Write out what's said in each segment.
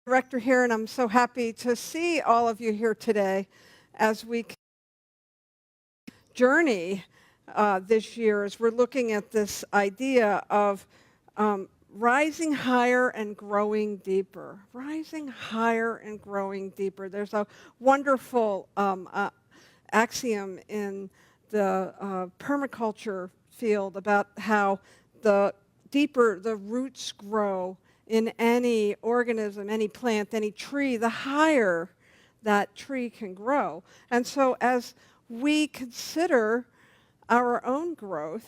Director here, and I'm so happy to see all of you here today as we journey this year as we're looking at this idea of rising higher and growing deeper. Rising higher and growing deeper. There's a wonderful axiom in the permaculture field about how the deeper the roots grow in any organism, any plant, any tree, the higher that tree can grow. And so as we consider our own growth,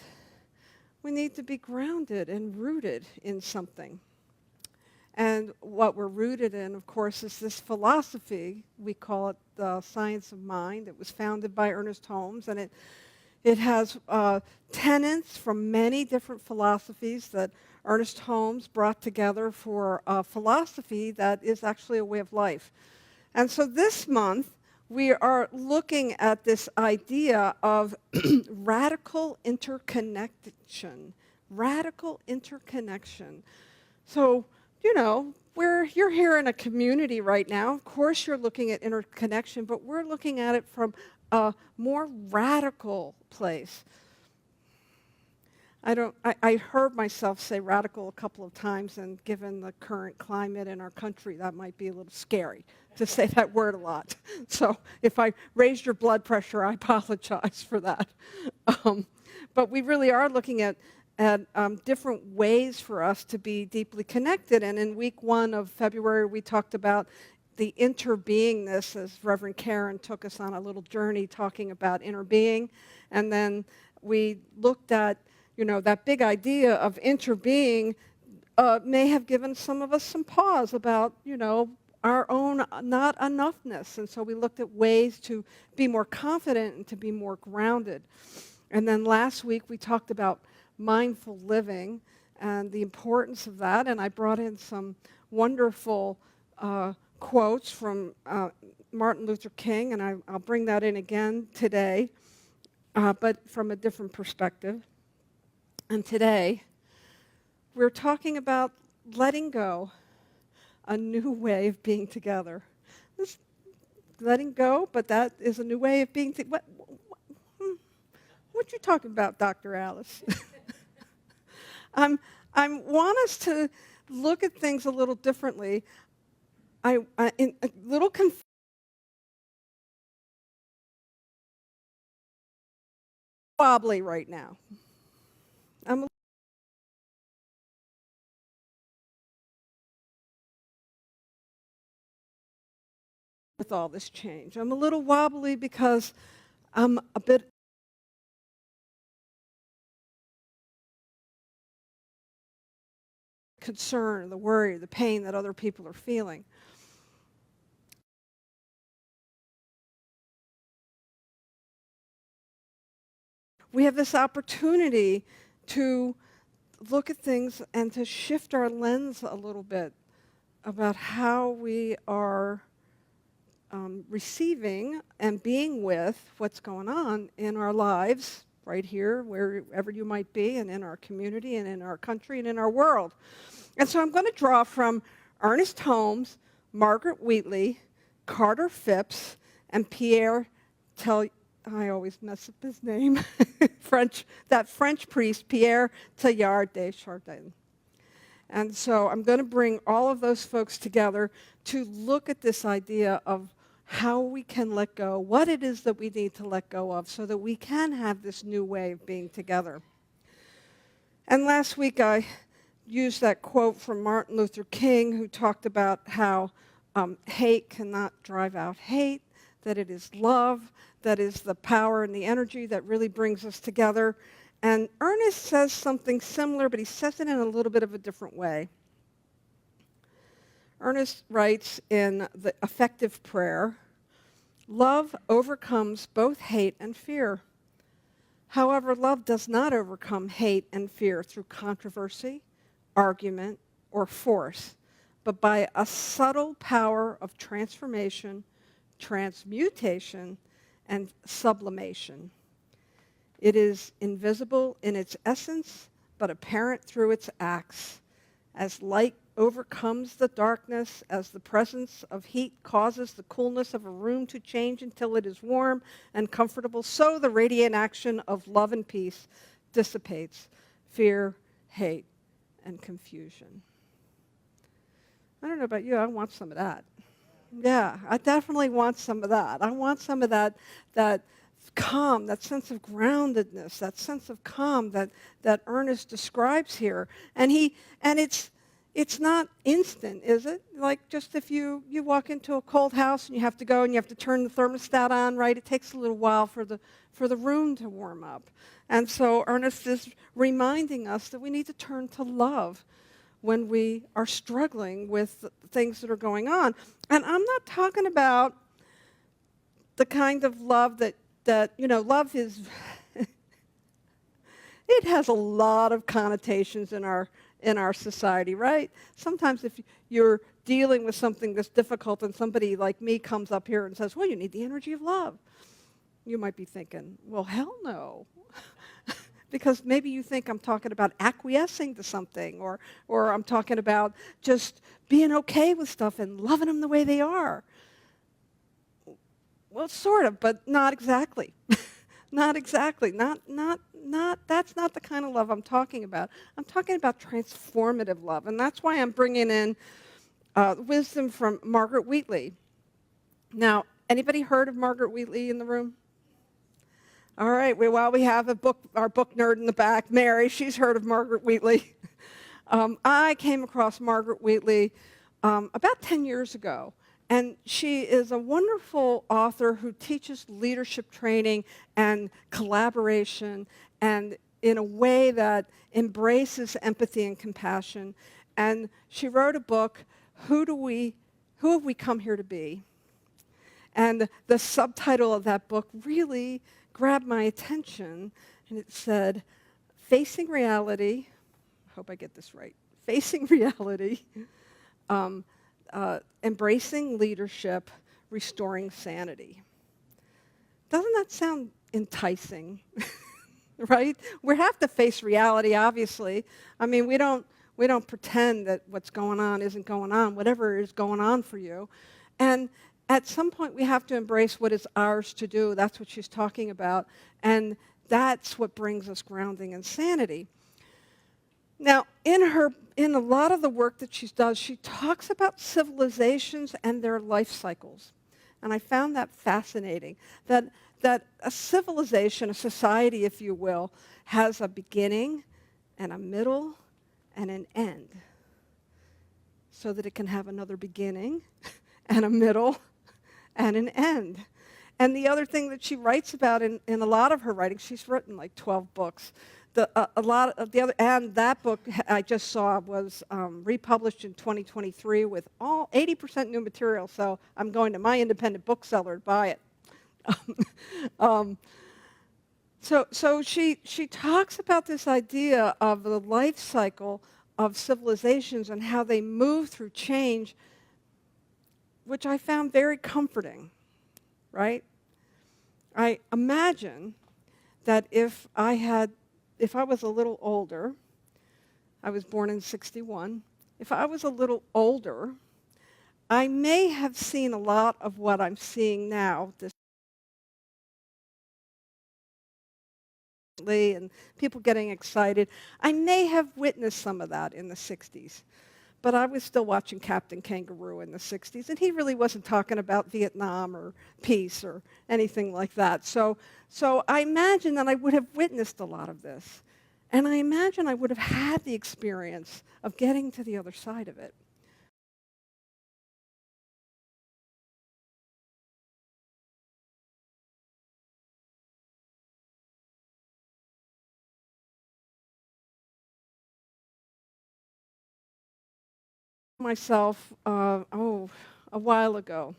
we need to be grounded and rooted in something. And what we're rooted in, of course, is this philosophy. We call it the science of mind. It was founded by Ernest Holmes, and it has tenets from many different philosophies that Ernest Holmes brought together for a philosophy that is actually a way of life. And so this month, we are looking at this idea of radical interconnection. Radical interconnection. So, you know, you're here in a community right now. Of course you're looking at interconnection, but we're looking at it from a more radical place. I heard myself say radical a couple of times, and given the current climate in our country, that might be a little scary to say that word a lot. So if I raised your blood pressure, I apologize for that. But we really are looking at different ways for us to be deeply connected. And in week 1 of February, we talked about the interbeingness, as Reverend Karen took us on a little journey talking about inner being. And then we looked at, you know, that big idea of interbeing may have given some of us some pause about, you know, our own not enoughness. And so we looked at ways to be more confident and to be more grounded. And then last week we talked about mindful living and the importance of that. And I brought in some wonderful quotes from Martin Luther King, and I'll bring that in again today, but from a different perspective. And today, we're talking about letting go, a new way of being together. This letting go, but that is a new way of being together. What you talking about, Dr. Alice? I want us to look at things a little differently. In a little wobbly right now. I'm with all this change. I'm a little wobbly because I'm a bit concerned, the worry, the pain that other people are feeling. We have this opportunity to look at things and to shift our lens a little bit about how we are receiving and being with what's going on in our lives, right here, wherever you might be, and in our community, and in our country, and in our world. And so I'm going to draw from Ernest Holmes, Margaret Wheatley, Carter Phipps, and Pierre I always mess up his name, that French priest, Pierre Teilhard de Chardin. And so I'm going to bring all of those folks together to look at this idea of how we can let go, what it is that we need to let go of so that we can have this new way of being together. And last week I used that quote from Martin Luther King, who talked about how hate cannot drive out hate, that it is love that is the power and the energy that really brings us together. And Ernest says something similar, but he says it in a little bit of a different way. Ernest writes in the effective prayer, "Love overcomes both hate and fear. However, love does not overcome hate and fear through controversy, argument, or force, but by a subtle power of transformation, transmutation, and sublimation. It is invisible in its essence, but apparent through its acts, as light overcomes the darkness as the presence of heat causes the coolness of a room to change until it is warm and comfortable, so the radiant action of love and peace dissipates fear, hate, and confusion. I don't know about you, I want some of that. Yeah, I definitely want some of that. I want some of that calm, that sense of groundedness, that sense of calm that Ernest describes here. And it's not instant, is it? Like just if you walk into a cold house and you have to go and you have to turn the thermostat on, right? It takes a little while for the room to warm up. And so Ernest is reminding us that we need to turn to love when we are struggling with things that are going on. And I'm not talking about the kind of love that love is, it has a lot of connotations in our society, right? Sometimes if you're dealing with something that's difficult and somebody like me comes up here and says, well, you need the energy of love, you might be thinking, well, hell no. Because maybe you think I'm talking about acquiescing to something, or I'm talking about just being okay with stuff and loving them the way they are. Well, sort of, but not exactly. Not exactly. That's not the kind of love I'm talking about. I'm talking about transformative love, and that's why I'm bringing in wisdom from Margaret Wheatley. Now, anybody heard of Margaret Wheatley in the room? All right, well, we have our book nerd in the back, Mary. She's heard of Margaret Wheatley. I came across Margaret Wheatley about 10 years ago, and she is a wonderful author who teaches leadership training and collaboration, and in a way that embraces empathy and compassion. And she wrote a book, Who Have We Come Here to Be? And the subtitle of that book really grabbed my attention, and it said, Facing Reality, I hope I get this right, Facing Reality, Embracing Leadership, Restoring Sanity. Doesn't that sound enticing? Right? We have to face reality, obviously. I mean, we don't pretend that what's going on isn't going on, whatever is going on for you. And at some point, we have to embrace what is ours to do. That's what she's talking about. And that's what brings us grounding and sanity. Now, in a lot of the work that she does, she talks about civilizations and their life cycles. And I found that fascinating, that a civilization, a society, if you will, has a beginning and a middle and an end, so that it can have another beginning and a middle and an end. And the other thing that she writes about in a lot of her writing, she's written like 12 books. And that book I just saw was republished in 2023 with all 80% new material, so I'm going to my independent bookseller to buy it. So she talks about this idea of the life cycle of civilizations and how they move through change, which I found very comforting, right? I imagine that if I was a little older, I was born in 61, if I was a little older, I may have seen a lot of what I'm seeing now, and people getting excited. I may have witnessed some of that in the 60s. But I was still watching Captain Kangaroo in the 60s, and he really wasn't talking about Vietnam or peace or anything like that. So I imagine that I would have witnessed a lot of this. And I imagine I would have had the experience of getting to the other side of it. Myself, a while ago,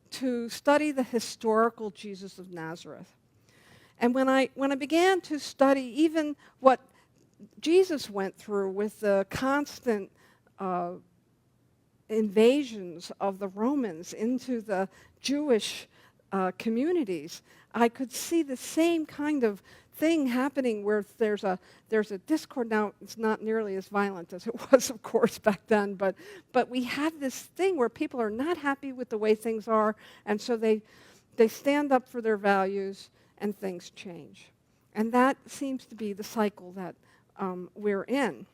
to study the historical Jesus of Nazareth. And when I began to study even what Jesus went through with the constant invasions of the Romans into the Jewish communities, I could see the same kind of thing happening where there's a discord. Now, it's not nearly as violent as it was, of course, back then, but we have this thing where people are not happy with the way things are, and so they stand up for their values, and things change. And that seems to be the cycle that we're in.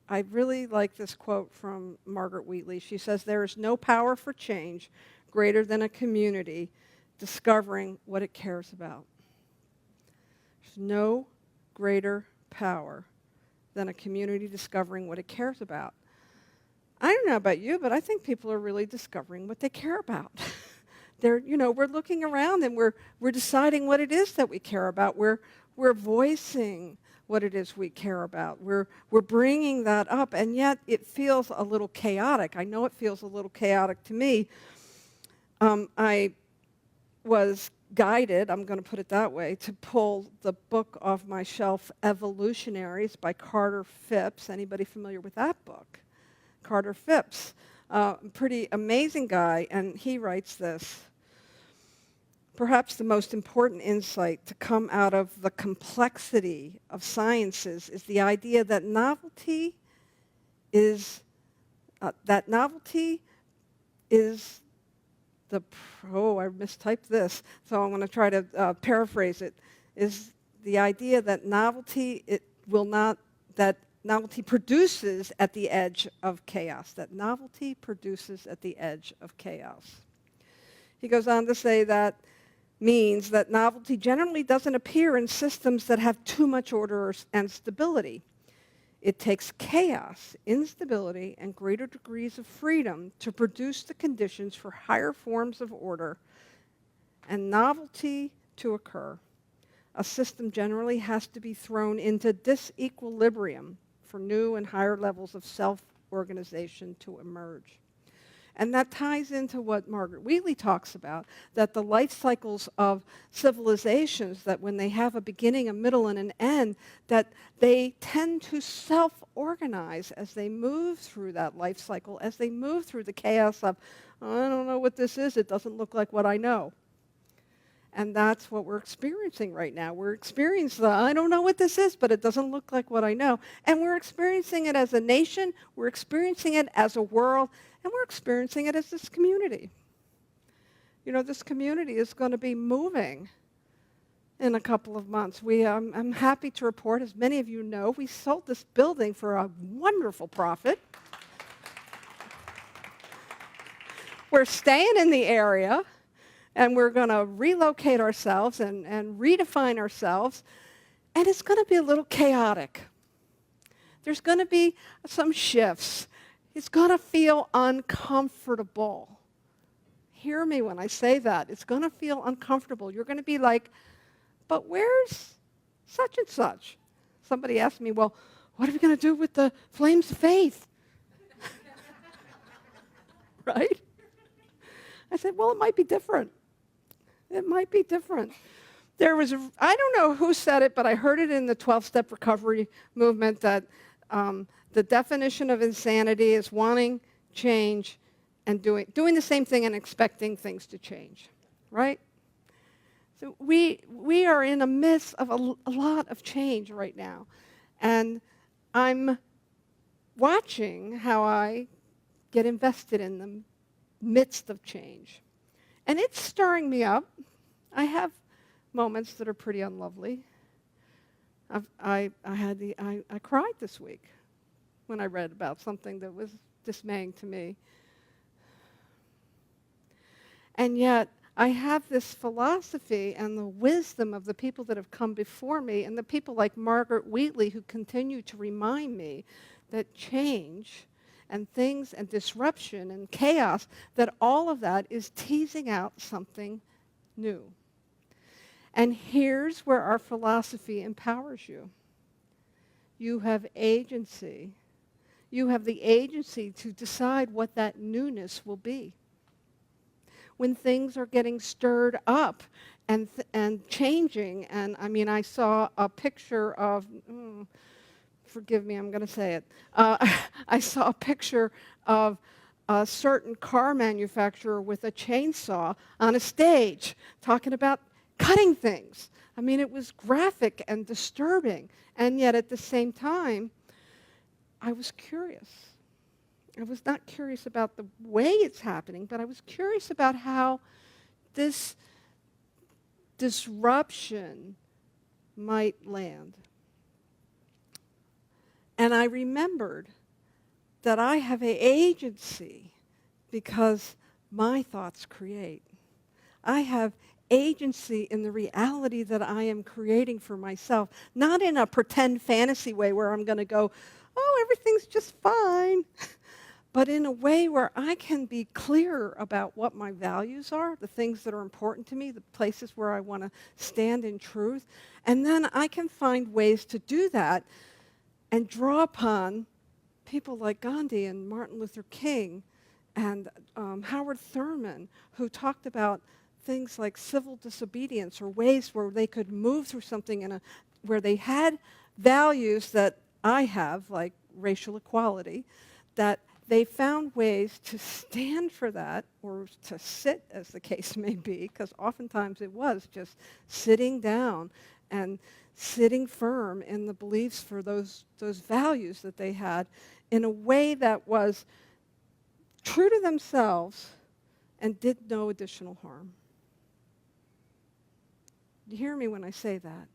I really like this quote from Margaret Wheatley. She says, "There is no power for change greater than a community discovering what it cares about." There's no greater power than a community discovering what it cares about. I don't know about you, but I think people are really discovering what they care about. We're looking around and we're deciding what it is that we care about. We're voicing what it is we care about. We're bringing that up, and yet it feels a little chaotic. I know it feels a little chaotic to me. I was guided, I'm going to put it that way, to pull the book off my shelf, Evolutionaries by Carter Phipps. Anybody familiar with that book? Carter Phipps, pretty amazing guy, and he writes this: "Perhaps the most important insight to come out of the complexity of sciences is the idea that novelty is I mistyped this, so I'm going to try to paraphrase it, is the idea that novelty produces at the edge of chaos, that novelty produces at the edge of chaos." He goes on to say that means that novelty generally doesn't appear in systems that have too much order and stability. It takes chaos, instability, and greater degrees of freedom to produce the conditions for higher forms of order and novelty to occur. A system generally has to be thrown into disequilibrium for new and higher levels of self-organization to emerge. And that ties into what Margaret Wheatley talks about, that the life cycles of civilizations, that when they have a beginning, a middle, and an end, that they tend to self-organize as they move through that life cycle, as they move through the chaos of, I don't know what this is, it doesn't look like what I know. And that's what we're experiencing right now. We're experiencing I don't know what this is, but it doesn't look like what I know. And we're experiencing it as a nation, we're experiencing it as a world, and we're experiencing it as this community. This community is going to be moving in a couple of months. I'm happy to report, as many of you know, we sold this building for a wonderful profit. We're staying in the area, and we're going to relocate ourselves and redefine ourselves, and it's going to be a little chaotic. There's going to be some shifts. It's going to feel uncomfortable. Hear me when I say that. It's going to feel uncomfortable. You're going to be like, but where's such and such? Somebody asked me, well, what are we going to do with the flames of faith? Right? I said, well, it might be different. It might be different. I don't know who said it, but I heard it in the 12-step recovery movement that the definition of insanity is wanting change and doing the same thing and expecting things to change, right? So we are in the midst of a lot of change right now. And I'm watching how I get invested in the midst of change. And it's stirring me up. I have moments that are pretty unlovely. I cried this week when I read about something that was dismaying to me. And yet, I have this philosophy and the wisdom of the people that have come before me, and the people like Margaret Wheatley who continue to remind me that change and things and disruption and chaos, that all of that is teasing out something new. And here's where our philosophy empowers you. You have agency. You have the agency to decide what that newness will be. When things are getting stirred up and changing, and I saw a picture of, forgive me, I'm going to say it. I saw a picture of a certain car manufacturer with a chainsaw on a stage talking about cutting things. I mean, it was graphic and disturbing. And yet at the same time, I was curious. I was not curious about the way it's happening, but I was curious about how this disruption might land. And I remembered that I have an agency because my thoughts create. I have agency in the reality that I am creating for myself, not in a pretend fantasy way where I'm going to go, oh, everything's just fine, but in a way where I can be clear about what my values are, the things that are important to me, the places where I want to stand in truth, and then I can find ways to do that and draw upon people like Gandhi and Martin Luther King and Howard Thurman, who talked about things like civil disobedience or ways where they could move through something where they had values that I have, like racial equality, that they found ways to stand for that or to sit, as the case may be, because oftentimes it was just sitting down and sitting firm in the beliefs for those values that they had in a way that was true to themselves and did no additional harm. You hear me when I say that?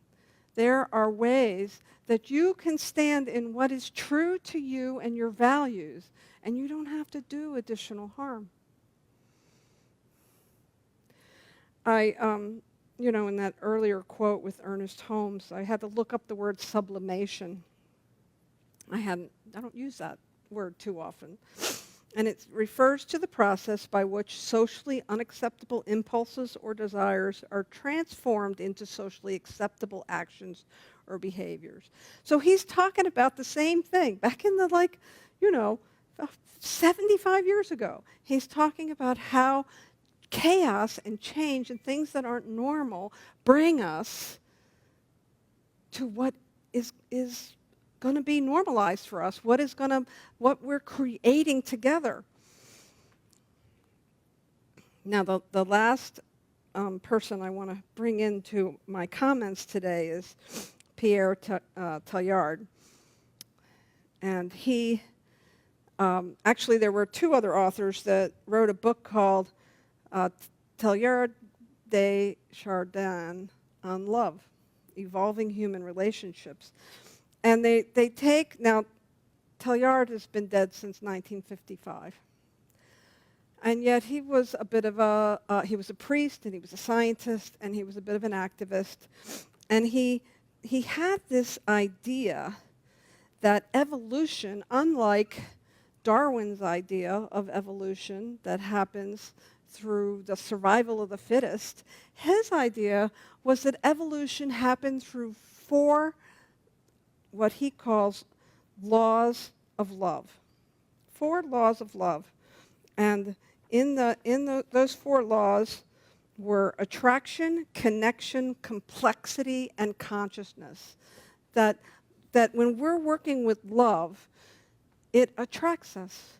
There are ways that you can stand in what is true to you and your values, and you don't have to do additional harm. In that earlier quote with Ernest Holmes, I had to look up the word sublimation. I don't use that word too often. And it refers to the process by which socially unacceptable impulses or desires are transformed into socially acceptable actions or behaviors. So he's talking about the same thing. Back in the 75 years ago, he's talking about how chaos and change and things that aren't normal bring us to what is going to be normalized for us, what we're creating together. Now, the last person I want to bring into my comments today is Pierre Teilhard. And he, actually there were two other authors that wrote a book called Teilhard de Chardin on Love, Evolving Human Relationships. And they take, now Teilhard has been dead since 1955. And yet he was a bit of he was a priest and he was a scientist and he was a bit of an activist. And he had this idea that evolution, unlike Darwin's idea of evolution that happens through the survival of the fittest, his idea was that evolution happened through four what he calls laws of love. 4 laws of love. And in those 4 laws were attraction, connection, complexity, and consciousness. That when we're working with love, it attracts us.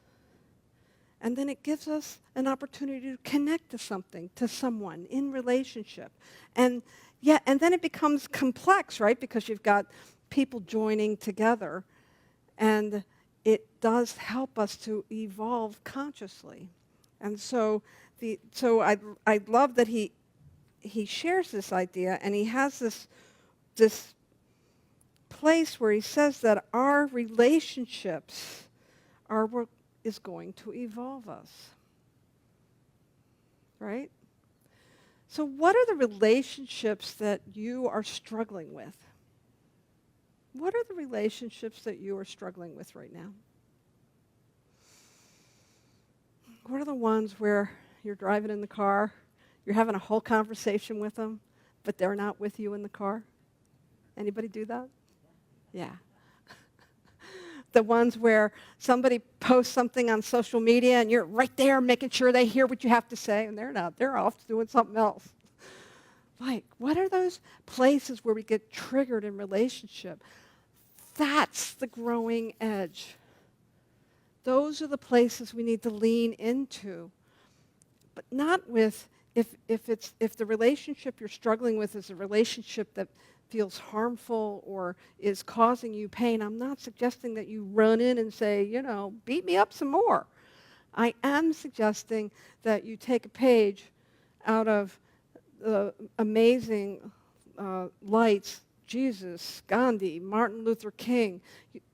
And then it gives us an opportunity to connect to something, to someone in relationship. And then it becomes complex, right? Because you've got people joining together, and it does help us to evolve consciously. And so I love that he shares this idea, and he has this place where he says that our relationships are what is going to evolve us. Right? So what are the relationships that you are struggling with? What are the relationships that you are struggling with right now? What are the ones where you're driving in the car, you're having a whole conversation with them, but they're not with you in the car? Anybody do that? Yeah. The ones where somebody posts something on social media and you're right there making sure they hear what you have to say, and they're not. They're off doing something else. Like, what are those places where we get triggered in relationship? That's the growing edge. those are the places we need to lean into. But not with, if the relationship you're struggling with is a relationship that feels harmful or is causing you pain, I'm not suggesting that you run in and say, beat me up some more. I am suggesting that you take a page out of the amazing lights, Jesus, Gandhi, Martin Luther King,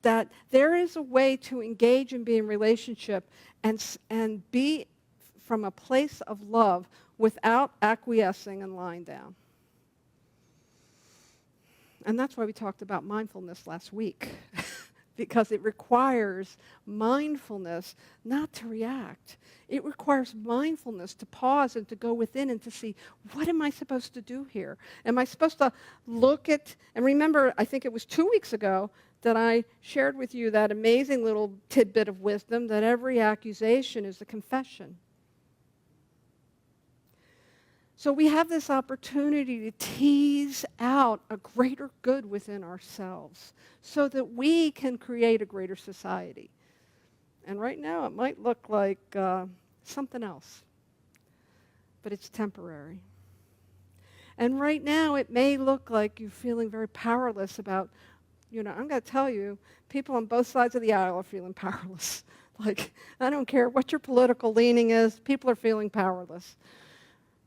that there is a way to engage and be in relationship and be from a place of love without acquiescing and lying down. And that's why we talked about mindfulness last week, because it requires mindfulness not to react. It requires mindfulness to pause and to go within and to see, what am I supposed to do here? Am I supposed to look at, and remember, I think it was 2 weeks ago that I shared with you that amazing little tidbit of wisdom that every accusation is a confession. So we have this opportunity to tease out a greater good within ourselves so that we can create a greater society. And right now it might look like something else, but it's temporary. And right now it may look like you're feeling very powerless about, I'm going to tell you, people on both sides of the aisle are feeling powerless. Like, I don't care what your political leaning is, people are feeling powerless.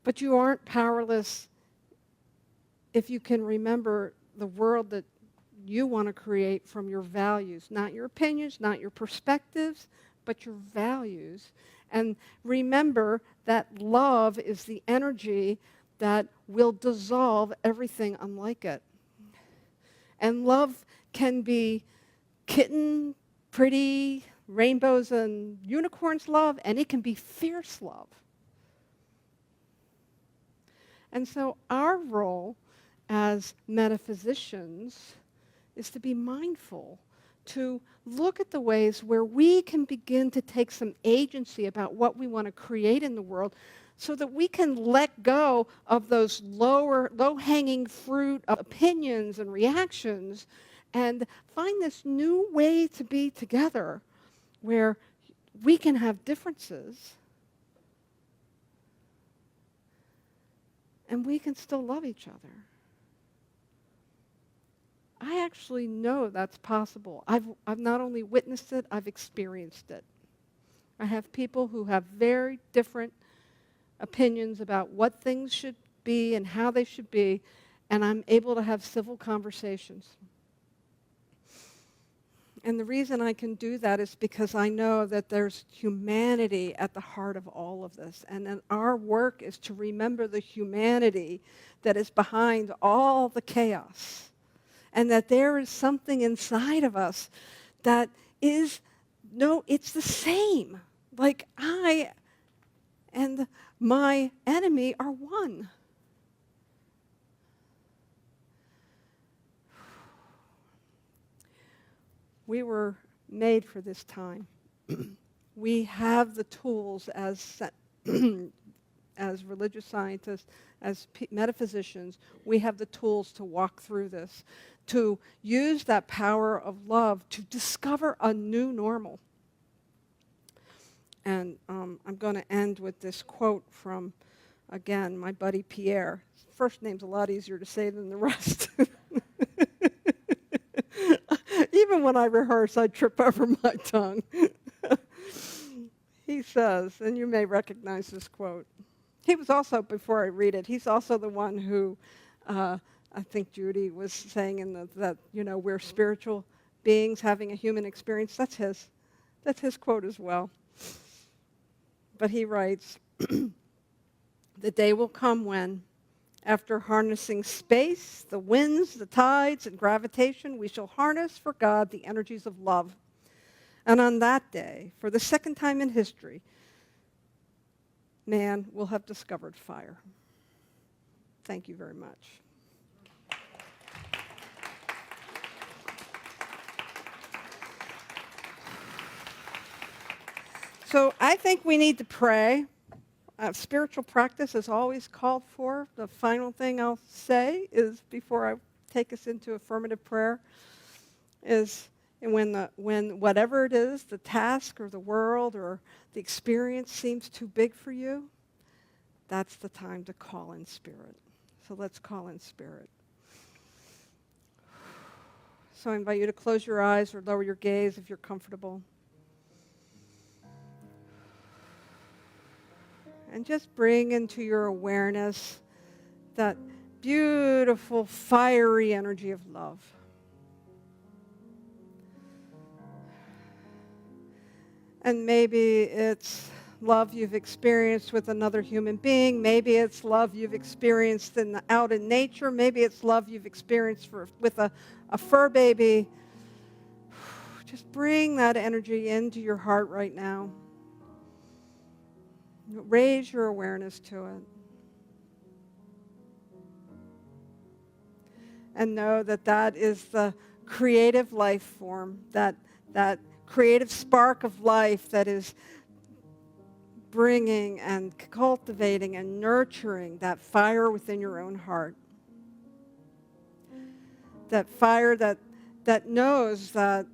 But you aren't powerless if you can remember the world that you want to create from your values, not your opinions, not your perspectives, but your values. And remember that love is the energy that will dissolve everything unlike it. And love can be kitten, pretty, rainbows and unicorns love, and it can be fierce love. And so our role as metaphysicians is to be mindful, to look at the ways where we can begin to take some agency about what we want to create in the world so that we can let go of those low-hanging fruit of opinions and reactions and find this new way to be together where we can have differences and we can still love each other. I actually know that's possible. I've not only witnessed it, I've experienced it. I have people who have very different opinions about what things should be and how they should be, and I'm able to have civil conversations. And the reason I can do that is because I know that there's humanity at the heart of all of this. And then our work is to remember the humanity that is behind all the chaos. And that there is something inside of us that is, no, it's the same. Like I and my enemy are one. We were made for this time. We have the tools as religious scientists, as metaphysicians, we have the tools to walk through this, to use that power of love to discover a new normal. And I'm going to end with this quote from, again, my buddy Pierre. First name's a lot easier to say than the rest. Even when I rehearse, I trip over my tongue. He says, and you may recognize this quote. He was also, before I read it, he's also the one who, I think Judy was saying that we're spiritual beings having a human experience. That's his quote as well. But he writes, the day will come when, after harnessing space, the winds, the tides, and gravitation, we shall harness for God the energies of love. And on that day, for the second time in history, man will have discovered fire. Thank you very much. So I think we need to pray. Spiritual practice is always called for. The final thing I'll say is, before I take us into affirmative prayer, is And when whatever it is, the task or the world or the experience seems too big for you, that's the time to call in Spirit. So let's call in Spirit. So I invite you to close your eyes or lower your gaze if you're comfortable. And just bring into your awareness that beautiful, fiery energy of love. And maybe it's love you've experienced with another human being. Maybe it's love you've experienced out in nature. Maybe it's love you've experienced with a fur baby. Just bring that energy into your heart right now. Raise your awareness to it. And know that that is the creative life form, that creative spark of life that is bringing and cultivating and nurturing that fire within your own heart. That fire that knows that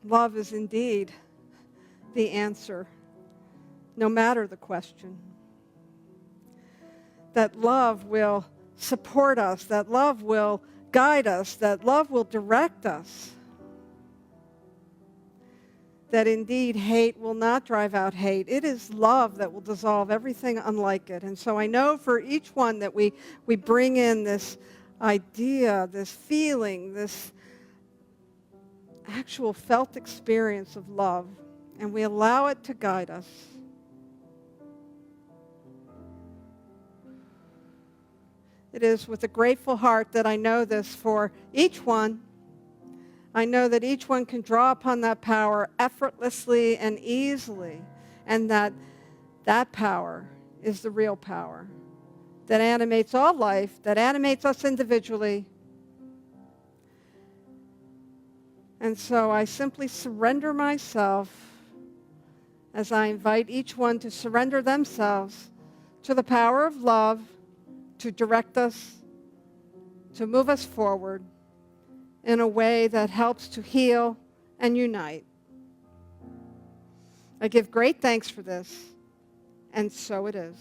love is indeed the answer, no matter the question. That love will support us, that love will guide us, that love will direct us. That indeed hate will not drive out hate. It is love that will dissolve everything unlike it. And so I know for each one that we bring in this idea, this feeling, this actual felt experience of love, and we allow it to guide us. It is with a grateful heart that I know this for each one. I know that each one can draw upon that power effortlessly and easily, and that power is the real power that animates all life, that animates us individually. And so I simply surrender myself as I invite each one to surrender themselves to the power of love to direct us, to move us forward in a way that helps to heal and unite. I give great thanks for this, and so it is.